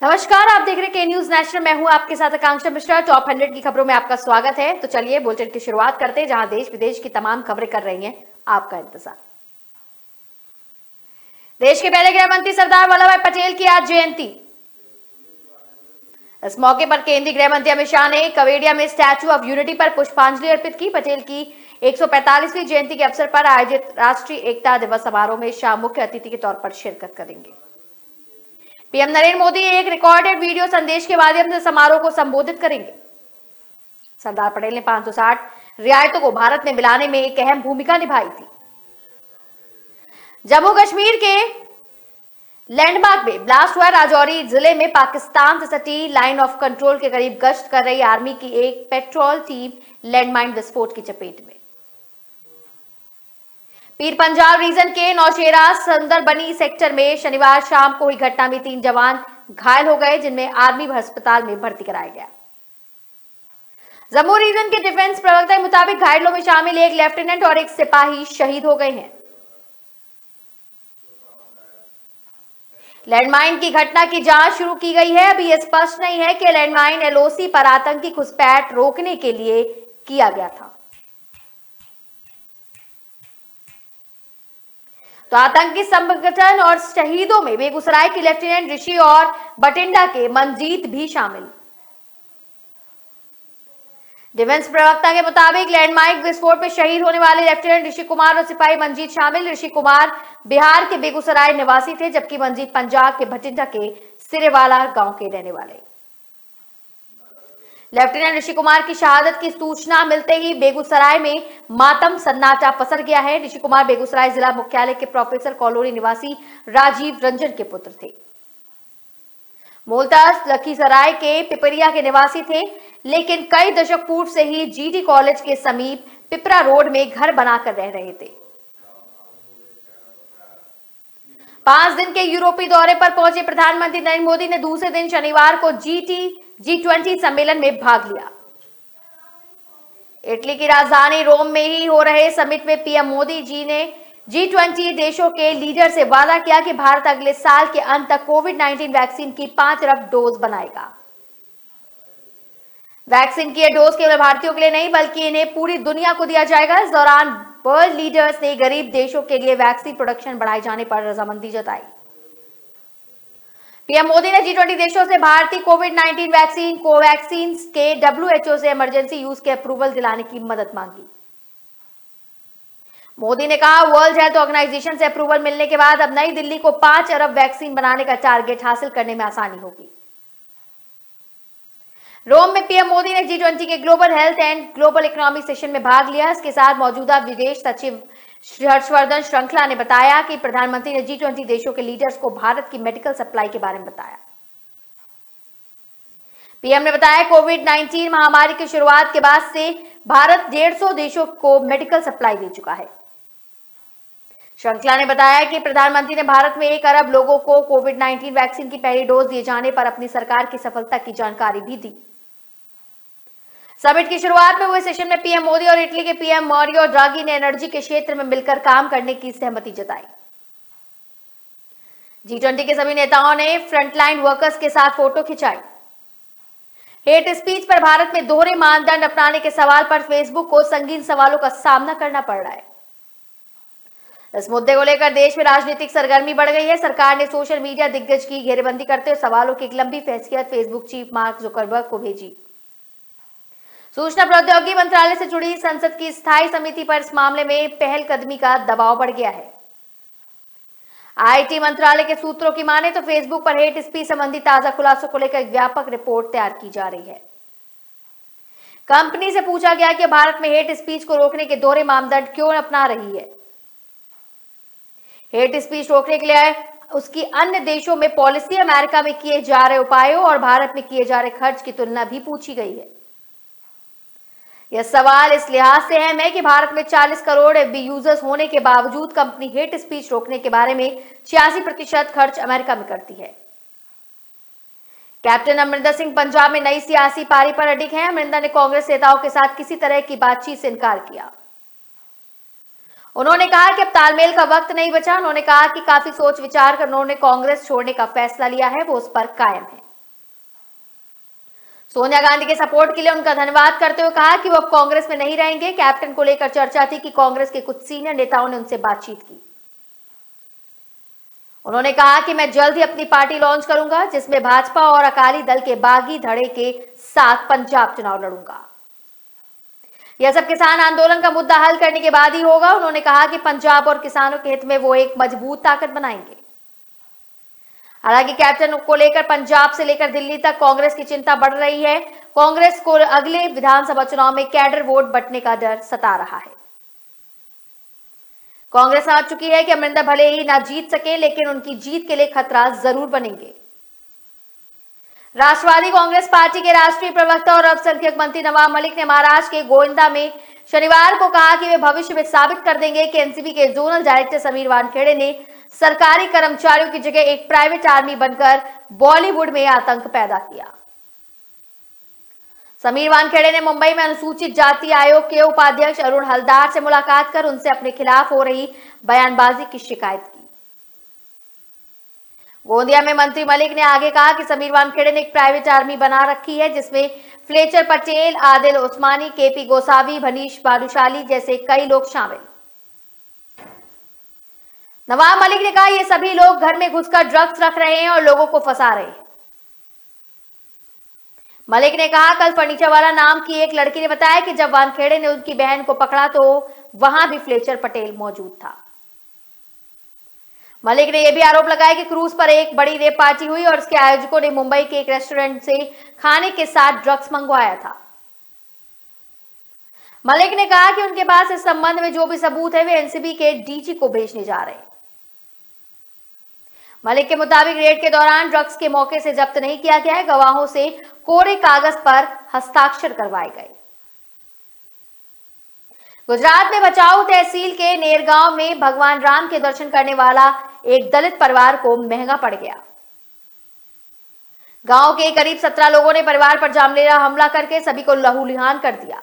नमस्कार, आप देख रहे हैं के न्यूज नेशनल। मैं हूं आपके साथ आकांक्षा मिश्रा। टॉप 100 की खबरों में आपका स्वागत है। तो चलिए बुलेटिन की शुरुआत करते हैं, जहां देश विदेश की तमाम खबरें कर रही हैं आपका इंतजार। देश के पहले गृह मंत्री सरदार वल्लभ भाई पटेल की आज जयंती। इस मौके पर केंद्रीय गृह मंत्री अमित शाह ने कवेडिया में स्टैच्यू ऑफ यूनिटी पर पुष्पांजलि अर्पित की। पटेल की 145वीं जयंती के अवसर पर आयोजित राष्ट्रीय एकता दिवस समारोह में शाह मुख्य अतिथि के तौर पर शिरकत करेंगे। पीएम नरेंद्र मोदी एक रिकॉर्डेड वीडियो संदेश के माध्यम से समारोह को संबोधित करेंगे। सरदार पटेल ने 560 रियायतों को भारत में मिलाने में एक अहम भूमिका निभाई थी। जम्मू कश्मीर के लैंडमार्क में ब्लास्ट हुआ। राजौरी जिले में पाकिस्तान से सटी लाइन ऑफ कंट्रोल के करीब गश्त कर रही आर्मी की एक पेट्रोल टीम लैंडमाइन विस्फोट की चपेट में। पीर पंजाल रीजन के नौशेरा सुंदरबनी सेक्टर में शनिवार शाम को हुई घटना में 3 जवान घायल हो गए, जिनमें आर्मी अस्पताल में भर्ती कराया गया। जम्मू रीजन के डिफेंस प्रवक्ता के मुताबिक घायलों में शामिल एक लेफ्टिनेंट और एक सिपाही शहीद हो गए हैं। लैंडमाइन की घटना की जांच शुरू की गई है। अभी यह स्पष्ट नहीं है कि लैंडमाइन एलओसी पर आतंकी घुसपैठ रोकने के लिए किया गया था। तो आतंकी संगठन और शहीदों में बेगूसराय के लेफ्टिनेंट ऋषि और बठिंडा के मनजीत भी शामिल। डिफेंस प्रवक्ता के मुताबिक लैंडमाइन विस्फोट में शहीद होने वाले लेफ्टिनेंट ऋषि कुमार और सिपाही मनजीत शामिल। ऋषि कुमार बिहार के बेगूसराय निवासी थे, जबकि मनजीत पंजाब के बठिंडा के सिरेवाला गांव के रहने वाले। लेफ्टिनेंट ऋषि कुमार की शहादत की सूचना मिलते ही बेगूसराय में मातम सन्नाटा पसर गया है। ऋषि कुमार बेगूसराय जिला मुख्यालय के प्रोफेसर कॉलोनी निवासी राजीव रंजन के पुत्र थे। मूलतः लखीसराय के पिपरिया के निवासी थे, लेकिन कई दशक पूर्व से ही जीटी कॉलेज के समीप पिपरा रोड में घर बनाकर रह रहे थे। 5 दिन के यूरोपीय दौरे पर पहुंचे प्रधानमंत्री नरेंद्र मोदी ने दूसरे दिन शनिवार को G20 सम्मेलन में भाग लिया। इटली की राजधानी रोम में ही हो रहे समिट में पीएम मोदी जी ने G20 देशों के लीडर से वादा किया कि भारत अगले साल के अंत तक कोविड-19 वैक्सीन की 5 अरब डोज बनाएगा। वैक्सीन की यह डोज केवल भारतीयों के लिए नहीं, बल्कि इन्हें पूरी दुनिया को दिया जाएगा। इस दौरान वर्ल्ड लीडर्स ने गरीब देशों के लिए वैक्सीन प्रोडक्शन बढ़ाए जाने पर रजामंदी जताई। पीएम मोदी ने G20 देशों से भारतीय कोविड-19 वैक्सीन कोवैक्सीन के WHO से इमरजेंसी यूज के अप्रूवल दिलाने की मदद मांगी। मोदी ने कहा, वर्ल्ड हेल्थ ऑर्गेनाइजेशन से अप्रूवल मिलने के बाद अब नई दिल्ली को 5 अरब वैक्सीन बनाने का टारगेट हासिल करने में आसानी होगी। रोम में पीएम मोदी ने G20 के global health and global economic session में भाग लिया। इसके साथ मौजूदा विदेश सचिव हर्षवर्धन श्रृंखला ने बताया कि प्रधानमंत्री ने G20 देशों के लीडर्स को भारत की मेडिकल सप्लाई के बारे में बताया। पीएम ने बताया, कोविड-19 महामारी की शुरुआत के बाद से भारत 150 देशों को मेडिकल सप्लाई दे चुका है। श्रृंखला ने बताया कि प्रधानमंत्री ने भारत में 1 अरब लोगों को कोविड-19 वैक्सीन की पहली डोज दिए जाने पर अपनी सरकार की सफलता की जानकारी भी दी। समिट की शुरुआत में हुए सेशन में पीएम मोदी और इटली के पीएम मारियो ड्रागी ने एनर्जी के क्षेत्र में मिलकर काम करने की सहमति जताई। G20 के सभी नेताओं ने फ्रंटलाइन वर्कर्स के साथ फोटो खिंचाई। हेट स्पीच पर भारत में दोहरे मानदंड अपनाने के सवाल पर फेसबुक को संगीन सवालों का सामना करना पड़ रहा है। इस मुद्दे को लेकर देश में राजनीतिक सरगर्मी बढ़ गई है। सरकार ने सोशल मीडिया दिग्गज की घेरेबंदी करते हुए सवालों की एक लंबी फहरिस्त फेसबुक चीफ मार्क जुकरबर्ग को भेजी। सूचना प्रौद्योगिकी मंत्रालय से जुड़ी संसद की स्थायी समिति पर इस मामले में पहलकदमी का दबाव बढ़ गया है। आईटी मंत्रालय के सूत्रों की माने तो फेसबुक पर हेट स्पीच संबंधी ताजा खुलासों को लेकर एक व्यापक रिपोर्ट तैयार की जा रही है। कंपनी से पूछा गया कि भारत में हेट स्पीच को रोकने के दोहरे मानदंड क्यों अपना रही है। हेट स्पीच रोकने के लिए उसकी अन्य देशों में पॉलिसी, अमेरिका में किए जा रहे उपायों और भारत में किए जा रहे खर्च की तुलना भी पूछी गई है। यह सवाल इस लिहाज से अहम है कि भारत में 40 करोड़ एफबी यूजर्स होने के बावजूद कंपनी हेट स्पीच रोकने के बारे में 86% खर्च अमेरिका में करती है। कैप्टन अमरिंदर सिंह पंजाब में नई सियासी पारी पर अडिग हैं। अमरिंदर ने कांग्रेस नेताओं के साथ किसी तरह की बातचीत से इनकार किया। उन्होंने कहा कि अब तालमेल का वक्त नहीं बचा। उन्होंने कहा कि काफी सोच विचार कर उन्होंने कांग्रेस छोड़ने का फैसला लिया है, वो उस पर कायम है। सोनिया गांधी के सपोर्ट के लिए उनका धन्यवाद करते हुए कहा कि वो अब कांग्रेस में नहीं रहेंगे। कैप्टन को लेकर चर्चा थी कि कांग्रेस के कुछ सीनियर नेताओं ने उनसे बातचीत की। उन्होंने कहा कि मैं जल्द ही अपनी पार्टी लॉन्च करूंगा, जिसमें भाजपा और अकाली दल के बागी धड़े के साथ पंजाब चुनाव लड़ूंगा। यह सब किसान आंदोलन का मुद्दा हल करने के बाद ही होगा। उन्होंने कहा कि पंजाब और किसानों के हित में वो एक मजबूत ताकत बनाएंगे। हालांकि कैप्टन को लेकर पंजाब से लेकर दिल्ली तक कांग्रेस की चिंता बढ़ रही है। कांग्रेस को अगले विधानसभा चुनाव में कैडर वोट बंटने का डर सता रहा है। कांग्रेस समझ चुकी है कि अमरिंदर भले ही ना जीत सके, लेकिन उनकी जीत के लिए खतरा जरूर बनेंगे। राष्ट्रवादी कांग्रेस पार्टी के राष्ट्रीय प्रवक्ता और अल्पसंख्यक मंत्री नवाब मलिक ने महाराष्ट्र के गोविंदा में शनिवार को कहा कि वे भविष्य में साबित कर देंगे कि एनसीबी के जोनल डायरेक्टर समीर वानखेड़े ने सरकारी कर्मचारियों की जगह एक प्राइवेट आर्मी बनकर बॉलीवुड में आतंक पैदा किया। समीर वानखेड़े ने मुंबई में अनुसूचित जाति आयोग के उपाध्यक्ष अरुण हलदार से मुलाकात कर उनसे अपने खिलाफ हो रही बयानबाजी की शिकायत की। गोंदिया में मंत्री मलिक ने आगे कहा कि समीर वानखेड़े ने एक प्राइवेट आर्मी बना रखी है, जिसमें फ्लेचर पटेल, आदिल उस्मानी, केपी गोसावी, भनीश भानुशाली जैसे कई लोग शामिल। नवाब मलिक ने कहा ये सभी लोग घर में घुसकर ड्रग्स रख रहे हैं और लोगों को फंसा रहे हैं। मलिक ने कहा कल फर्नीचर वाला नाम की एक लड़की ने बताया कि जब वानखेड़े ने उनकी बहन को पकड़ा तो वहां भी फ्लेचर पटेल मौजूद था। मलिक ने यह भी आरोप लगाया कि क्रूज पर एक बड़ी रेप पार्टी हुई और उसके आयोजकों ने मुंबई के एक रेस्टोरेंट से खाने के साथ ड्रग्स मंगवाया था। मलिक ने कहा कि उनके पास इस संबंध में जो भी सबूत है वे एनसीबी के डीजी को भेजने जा रहे हैं। मलिक के मुताबिक रेड के दौरान ड्रग्स के मौके से जब्त नहीं किया गया है। गवाहों से कोरे कागज पर हस्ताक्षर करवाए गए। गुजरात में भचाऊ तहसील के नेरगांव में भगवान राम के दर्शन करने वाला एक दलित परिवार को महंगा पड़ गया। गांव के करीब 17 लोगों ने परिवार पर जानलेवा हमला करके सभी को लहूलुहान कर दिया।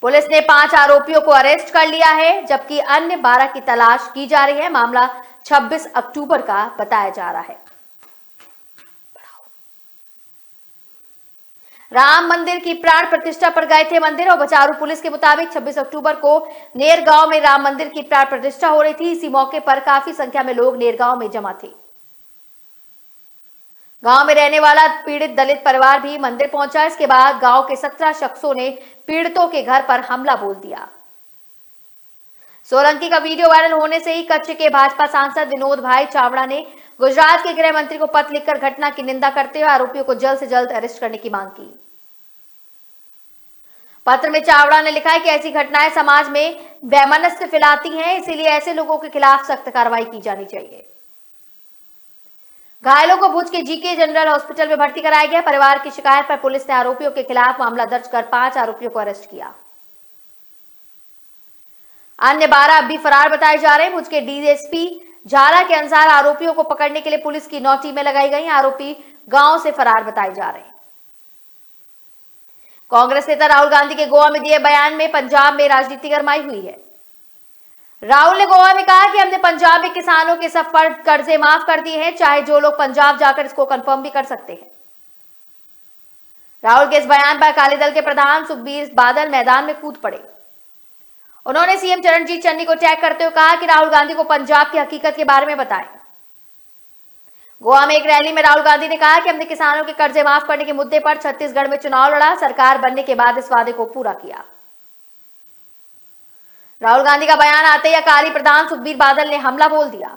पुलिस ने 5 आरोपियों को अरेस्ट कर लिया है, जबकि अन्य 12 की तलाश की जा रही है। मामला 26 अक्टूबर का बताया जा रहा है। राम मंदिर की प्राण प्रतिष्ठा पर गए थे मंदिर और बचारू पुलिस के मुताबिक 26 अक्टूबर को नेरगांव में राम मंदिर की प्राण प्रतिष्ठा हो रही थी। इसी मौके पर काफी संख्या में लोग नेरगांव में जमा थे। गांव में रहने वाला पीड़ित दलित परिवार भी मंदिर पहुंचा। इसके बाद गांव के 17 शख्सों ने पीड़ितों के घर पर हमला बोल दिया। सोलंकी का वीडियो वायरल होने से ही कच्छ के भाजपा सांसद विनोद भाई चावड़ा ने गुजरात के गृह मंत्री को पत्र लिखकर घटना की निंदा करते हुए आरोपियों को जल्द से जल्द अरेस्ट करने की मांग की। पत्र में चावड़ा ने लिखा है कि ऐसी घटनाएं समाज में वैमनस्य फैलाती हैं, इसीलिए ऐसे लोगों के खिलाफ सख्त कार्रवाई की जानी चाहिए। घायलों को भुज के जीके जनरल हॉस्पिटल में भर्ती कराया गया। परिवार की शिकायत पर पुलिस ने आरोपियों के खिलाफ मामला दर्ज कर 5 आरोपियों को अरेस्ट किया। अन्य 12 अब भी फरार बताए जा रहे हैं। भुज के डीएसपी झाला के अनुसार आरोपियों को पकड़ने के लिए पुलिस की 9 टीमें लगाई गई। आरोपी गांव से फरार बताए जा रहे हैं। कांग्रेस नेता राहुल गांधी के गोवा में दिए बयान में पंजाब में राजनीति गरमाई हुई है। राहुल ने गोवा में कहा कि हमने पंजाब में किसानों के सब कर्जे माफ कर दिए हैं, चाहे जो लोग पंजाब जाकर इसको कंफर्म भी कर सकते हैं। राहुल के इस बयान पर अकाली दल के प्रधान सुखबीर बादल मैदान में कूद पड़े। उन्होंने सीएम चरणजीत चन्नी को टैग करते हुए कहा कि राहुल गांधी को पंजाब की हकीकत के बारे में बताएं। गोवा में एक रैली में राहुल गांधी ने कहा कि हमने किसानों के कर्जे माफ करने के मुद्दे पर छत्तीसगढ़ में चुनाव लड़ा, सरकार बनने के बाद इस वादे को पूरा किया। राहुल गांधी का बयान आते ही अकाली प्रधान सुखबीर बादल ने हमला बोल दिया।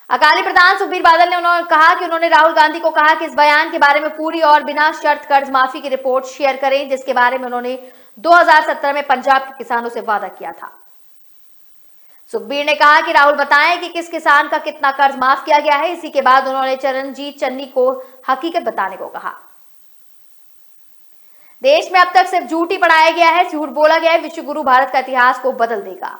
अकाली प्रधान सुखबीर बादल ने उन्होंने कहा कि उन्होंने राहुल गांधी को कहा कि इस बयान के बारे में पूरी और बिना शर्त कर्ज माफी की रिपोर्ट शेयर करें, जिसके बारे में उन्होंने 2017 में पंजाब के किसानों से वादा किया था। सुखबीर ने कहा कि राहुल बताएं कि किस किसान का कितना कर्ज माफ किया गया है। इसी के बाद उन्होंने चरणजीत चन्नी को हकीकत बताने को कहा। देश में अब तक सिर्फ झूठ ही पढ़ाया गया है, झूठ बोला गया है, विश्व गुरु भारत का इतिहास को बदल देगा।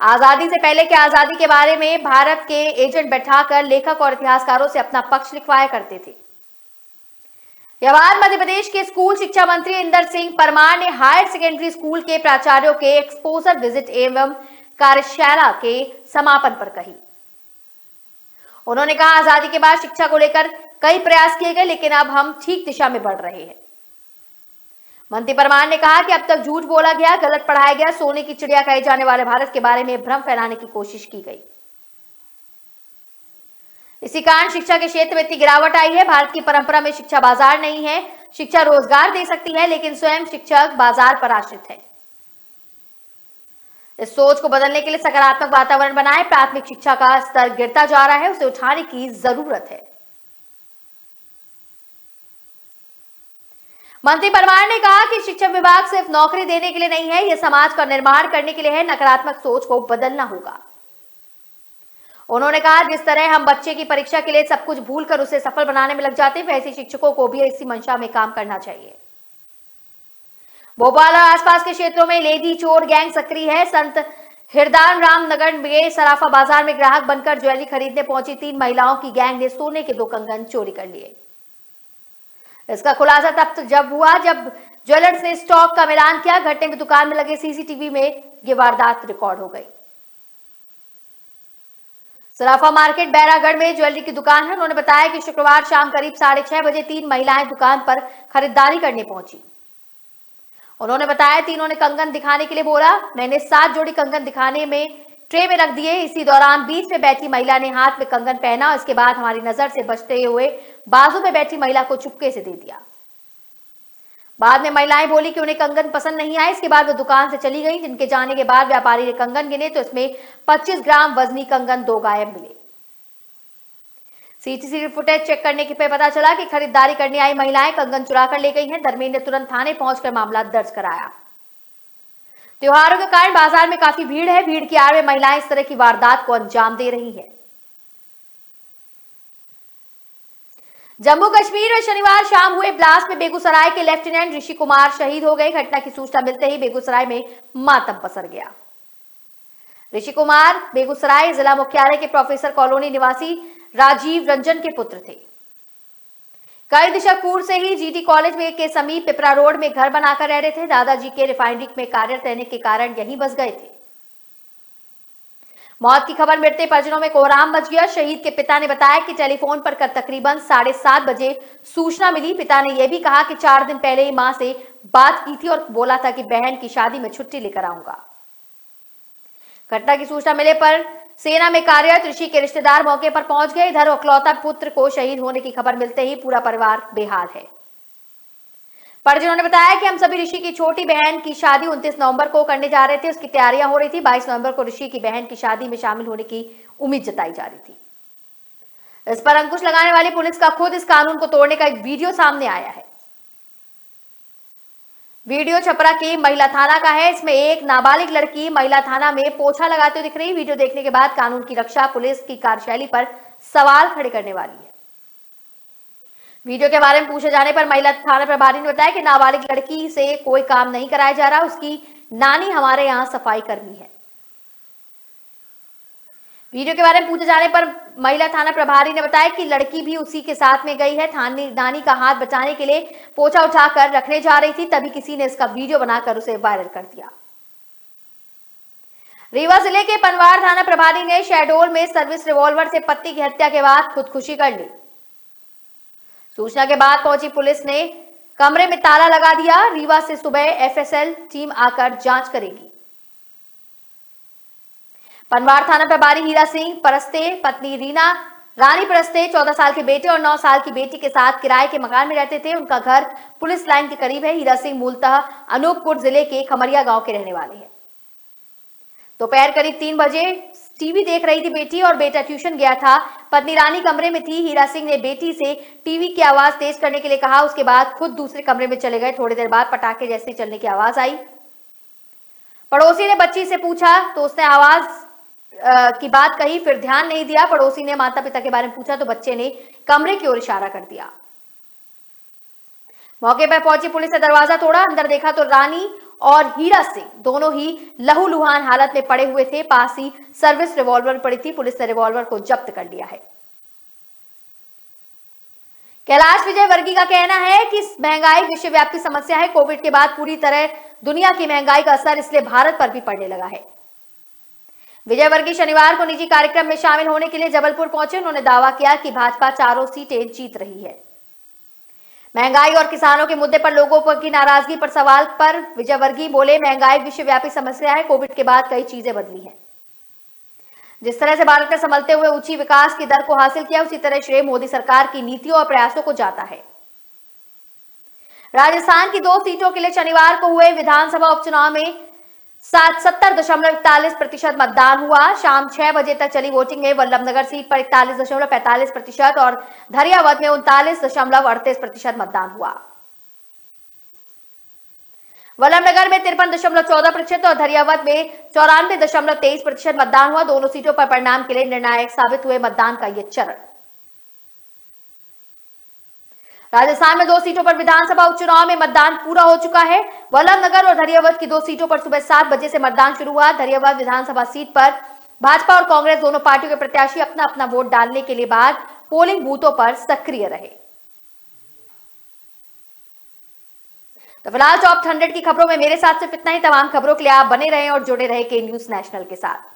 आजादी से पहले की आजादी के बारे में भारत के एजेंट बैठाकर लेखक और इतिहासकारों से अपना पक्ष लिखवाया करते थे। यह बात मध्य प्रदेश के स्कूल शिक्षा मंत्री इंदर सिंह परमार ने हायर सेकेंडरी स्कूल के प्राचार्यों के एक्सपोजर विजिट एवं कार्यशाला के समापन पर कही। उन्होंने कहा, आजादी के बाद शिक्षा को लेकर कई प्रयास किए गए, लेकिन अब हम ठीक दिशा में बढ़ रहे हैं। मंत्री परमार ने कहा कि अब तक झूठ बोला गया, गलत पढ़ाया गया, सोने की चिड़िया कहे जाने वाले भारत के बारे में भ्रम फैलाने की कोशिश की गई। इसी कारण शिक्षा के क्षेत्र में इतनी गिरावट आई है। भारत की परंपरा में शिक्षा बाजार नहीं है। शिक्षा रोजगार दे सकती है, लेकिन स्वयं शिक्षक बाजार पर आश्रित है। इस सोच को बदलने के लिए सकारात्मक वातावरण बनाएं। प्राथमिक शिक्षा का स्तर गिरता जा रहा है, उसे उठाने की जरूरत है। मंत्री परमार ने कहा कि शिक्षा विभाग सिर्फ नौकरी देने के लिए नहीं है, यह समाज का निर्माण करने के लिए है। नकारात्मक सोच को बदलना होगा। उन्होंने कहा, जिस तरह हम बच्चे की परीक्षा के लिए सब कुछ भूलकर उसे सफल बनाने में लग जाते हैं, वैसे शिक्षकों को भी इसी मंशा में काम करना चाहिए। भोपाल और आसपास के क्षेत्रों में लेडी चोर गैंग सक्रिय है। संत हिरदान राम नगर में सराफा बाजार में ग्राहक बनकर ज्वेलरी खरीदने पहुंची 3 महिलाओं की गैंग ने सोने के 2 कंगन चोरी कर लिए। इसका खुलासा तब जब हुआ जब ज्वेलर्स ने स्टॉक का मिलान किया। घटने में दुकान में लगे सीसीटीवी में ये वारदात रिकॉर्ड हो गई। सराफा मार्केट बैरागढ़ में ज्वेलरी की दुकान है। उन्होंने बताया कि शुक्रवार शाम करीब 6:30 बजे 3 महिलाएं दुकान पर खरीदारी करने पहुंची। उन्होंने बताया, तीनों ने कंगन दिखाने के लिए बोला। मैंने 7 जोड़ी कंगन दिखाने में ट्रे में रख दिए। इसी दौरान बीच में बैठी महिला ने हाथ में कंगन पहना। इसके बाद हमारी नजर से बचते हुए बाजू में बैठी महिला को चुपके से दे दिया। बाद में महिलाएं बोली कि उन्हें कंगन पसंद नहीं आए। इसके बाद वो दुकान से चली गई। जिनके जाने के बाद व्यापारी ने कंगन गिने तो इसमें 25 ग्राम वजनी कंगन 2 गायब मिले। सीसीटीवी फुटेज चेक करने के पे पता चला कि खरीदारी करने आई महिलाएं कंगन चुरा कर ले गई हैं। धर्मेंद्र ने तुरंत थाने पहुंचकर मामला दर्ज कराया। त्योहारों के कारण बाजार में काफी भीड़ है। भीड़ की आड़ में महिलाएं इस तरह की वारदात को अंजाम दे रही है। जम्मू कश्मीर में शनिवार शाम हुए ब्लास्ट में बेगूसराय के लेफ्टिनेंट ऋषि कुमार शहीद हो गए। घटना की सूचना मिलते ही बेगूसराय में मातम पसर गया। ऋषि कुमार बेगूसराय जिला मुख्यालय के प्रोफेसर कॉलोनी निवासी राजीव रंजन के पुत्र थे। कई दशक पूर्व से ही जीटी कॉलेज में के समीप पिपरा रोड में घर बनाकर रह रहे थे। दादाजी के रिफाइनरी में कार्यरत रहने के कारण यहीं बस गए थे। मौत की खबर मिलते परिजनों में कोहराम मच गया। शहीद के पिता ने बताया कि टेलीफोन पर तकरीबन 7:30 बजे सूचना मिली। पिता ने यह भी कहा कि 4 दिन पहले ही मां से बात की थी और बोला था कि बहन की शादी में छुट्टी लेकर आऊंगा। घटना की सूचना मिले पर सेना में कार्यरत ऋषि के रिश्तेदार मौके पर पहुंच गए। इधर इकलौता पुत्र को शहीद होने की खबर मिलते ही पूरा परिवार बेहाल है। परिजनों ने बताया कि हम सभी ऋषि की छोटी बहन की शादी 29 नवंबर को करने जा रहे थे। उसकी तैयारियां हो रही थी। 22 नवंबर को ऋषि की बहन की शादी में शामिल होने की उम्मीद जताई जा रही थी। इस पर अंकुश लगाने वाली पुलिस का खुद इस कानून को तोड़ने का एक वीडियो सामने आया है। वीडियो छपरा की महिला थाना का है। इसमें एक नाबालिग लड़की महिला थाना में पोछा लगाते हुए दिख रही। वीडियो देखने के बाद कानून की रक्षा पुलिस की कार्यशैली पर सवाल खड़े करने वाली है। वीडियो के बारे में पूछे जाने पर महिला थाना प्रभारी ने बताया कि नाबालिग लड़की से कोई काम नहीं कराया जा रहा। उसकी नानी हमारे यहाँ सफाई कर्मी है। वीडियो के बारे में पूछे जाने पर महिला थाना प्रभारी ने बताया कि लड़की भी उसी के साथ में गई है। नानी का हाथ बचाने के लिए पोछा उठाकर रखने जा रही थी, तभी किसी ने इसका वीडियो बनाकर उसे वायरल कर दिया। रीवा जिले के पनवार थाना प्रभारी ने शहडोल में सर्विस रिवॉल्वर से पति की हत्या के बाद खुदकुशी कर ली। सूचना के बाद पहुंची पुलिस ने कमरे में ताला लगा दिया। रीवा से सुबह एफएसएल टीम आकर जांच करेगी। पनवार थाना प्रभारी हीरा सिंह परस्ते, पत्नी रीना रानी परस्ते 14 साल के बेटे और 9 साल की बेटी के साथ किराए के मकान में रहते थे। उनका घर पुलिस लाइन के करीब है। हीरा सिंह मूलतः अनूपपुर जिले के खमरिया गांव के रहने वाले हैं। दोपहर करीब 3 बजे टीवी देख रही थी बेटी और बेटा ट्यूशन गया था। पत्नी रानी कमरे में थी। हीरा सिंह ने बेटी से टीवी की आवाज तेज करने के लिए कहा। उसके बाद खुद दूसरे कमरे में चले गए। थोड़ी देर बाद पटाखे जैसे चलने की आवाज आई। पड़ोसी ने बच्ची से पूछा तो उसने आवाज की बात कही, फिर ध्यान नहीं दिया। पड़ोसी ने माता पिता के बारे में पूछा तो बच्चे ने कमरे की ओर इशारा कर दिया। मौके पर पहुंची पुलिस ने दरवाजा तोड़ा। अंदर देखा तो रानी और हीरा सिंह दोनों ही लहूलुहान हालत में पड़े हुए थे। पास ही सर्विस रिवॉल्वर पड़ी थी। पुलिस ने रिवॉल्वर को जब्त कर लिया है। कैलाश विजय वर्गीय का कहना है कि महंगाई विश्वव्यापी समस्या है। कोविड के बाद पूरी तरह दुनिया की महंगाई का असर इसलिए भारत पर भी पड़ने लगा है। विजयवर्गीय शनिवार को निजी कार्यक्रम में शामिल होने के लिए जबलपुर पहुंचे। उन्होंने दावा किया कि भाजपा चारों सीटें जीत रही है। महंगाई और किसानों के मुद्दे पर लोगों की नाराजगी पर सवाल पर विजयवर्गीय बोले, महंगाई विश्वव्यापी समस्या है। कोविड के बाद कई चीजें बदली हैं। जिस तरह से भारत ने संभलते हुए ऊंची विकास की दर को हासिल किया, उसी तरह श्रेय मोदी सरकार की नीतियों और प्रयासों को जाता है। राजस्थान की 2 सीटों के लिए शनिवार को हुए विधानसभा उपचुनाव में 70.41% मतदान हुआ। शाम 6 बजे तक चली वोटिंग में वल्लभनगर सीट पर 41.45% और धरियावद में 39.38% मतदान हुआ। वल्लभनगर में 53.14% और धरियावद में 94.23% मतदान हुआ। दोनों सीटों पर परिणाम के लिए निर्णायक साबित हुए मतदान का यह चरण। राजस्थान में 2 सीटों पर विधानसभा उपचुनाव में मतदान पूरा हो चुका है। वल्लभनगर और धरियावद की 2 सीटों पर सुबह 7 बजे से मतदान शुरू हुआ। धरियावद विधानसभा सीट पर भाजपा और कांग्रेस दोनों पार्टियों के प्रत्याशी अपना अपना वोट डालने के लिए बाद पोलिंग बूथों पर सक्रिय रहे। तो फिलहाल टॉप 100 की खबरों में मेरे साथ सिर्फ इतना ही। तमाम खबरों के लिए आप बने रहें और जुड़े रहें के न्यूज नेशनल के साथ।